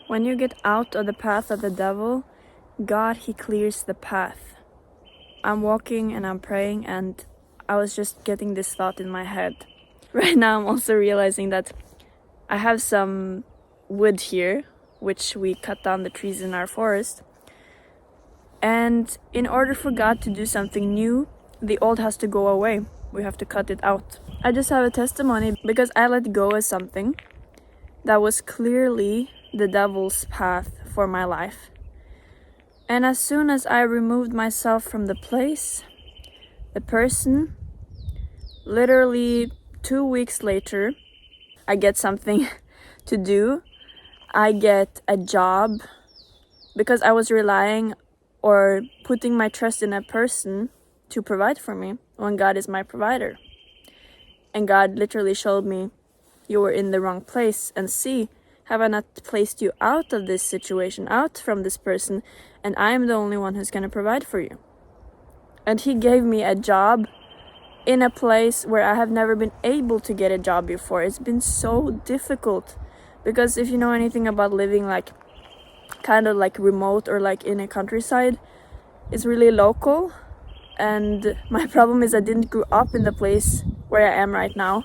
When you get out of the path of the devil, God, he clears the path. I'm walking and I'm praying, and I was just getting this thought in my head. Right now I'm also realizing that I have some wood here, which we cut down the trees in our forest. And in order for God to do something new, the old has to go away. We have to cut it out. I just have a testimony because I let go of something that was clearly the devil's path for my life. And as soon as I removed myself from the place, the person, literally 2 weeks later, I get something to do. I get a job because I was relying or putting my trust in a person to provide for me when God is my provider. And God literally showed me, you were in the wrong place, and see, have I not placed you out of this situation, out from this person, and I am the only one who's going to provide for you. And he gave me a job in a place where I have never been able to get a job before. It's been so difficult because if you know anything about living like kind of like remote or like in a countryside, it's really local. And my problem is I didn't grow up in the place where I am right now.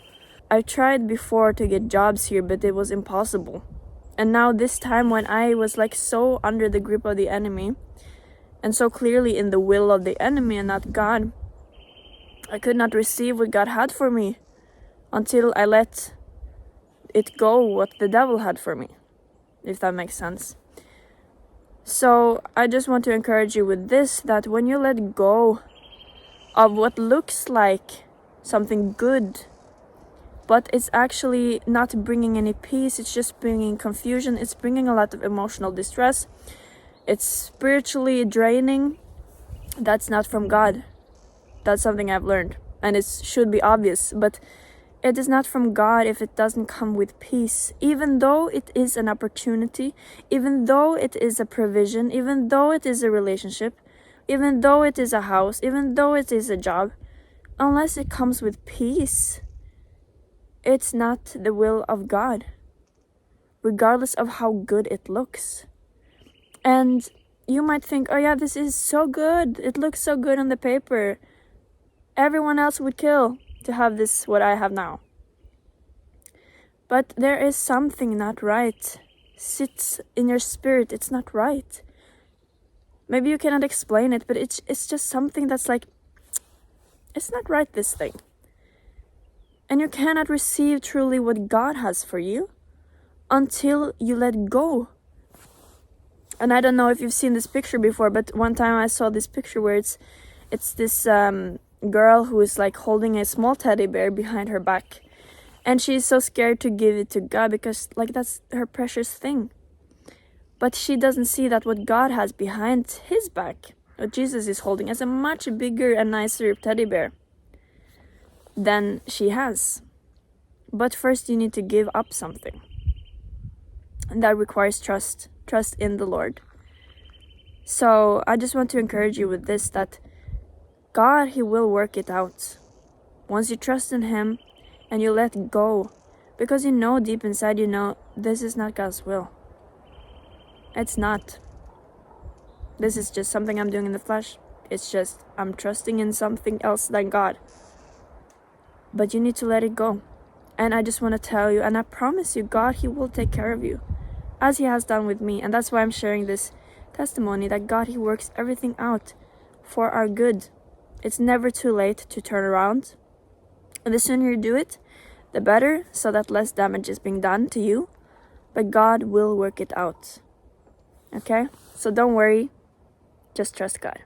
I tried before to get jobs here, but it was impossible. And now this time when I was like so under the grip of the enemy and so clearly in the will of the enemy and not God, I could not receive what God had for me until I let it go what the devil had for me, if that makes sense. So I just want to encourage you with this, that when you let go of what looks like something good, but it's actually not bringing any peace, it's just bringing confusion, it's bringing a lot of emotional distress, it's spiritually draining, that's not from God. That's something I've learned, and it should be obvious, but it is not from God if it doesn't come with peace, even though it is an opportunity, even though it is a provision, even though it is a relationship, even though it is a house, even though it is a job. Unless it comes with peace, it's not the will of God, regardless of how good it looks. And you might think, oh yeah, this is so good, it looks so good on the paper, everyone else would kill to have this, what I have now. But there is something not right. Sits in your spirit, it's not right. Maybe you cannot explain it, but it's just something that's like, it's not right, this thing. And you cannot receive truly what God has for you until you let go. And I don't know if you've seen this picture before, but one time I saw this picture where it's this girl who is like holding a small teddy bear behind her back, and she's so scared to give it to God because like that's her precious thing. But she doesn't see that what God has behind his back, what Jesus is holding, is a much bigger and nicer teddy bear than she has. But first you need to give up something, and that requires trust in the Lord. So I just want to encourage you with this, that God, he will work it out. Once you trust in him and you let go, because you know deep inside, you know this is not God's will. It's not. This is just something I'm doing in the flesh. It's just I'm trusting in something else than God. But you need to let it go. And I just want to tell you, and I promise you, God, he will take care of you, as he has done with me. And that's why I'm sharing this testimony, that God, he works everything out for our good. It's never too late to turn around. And the sooner you do it, the better, so that less damage is being done to you. But God will work it out. Okay? So don't worry. Just trust God.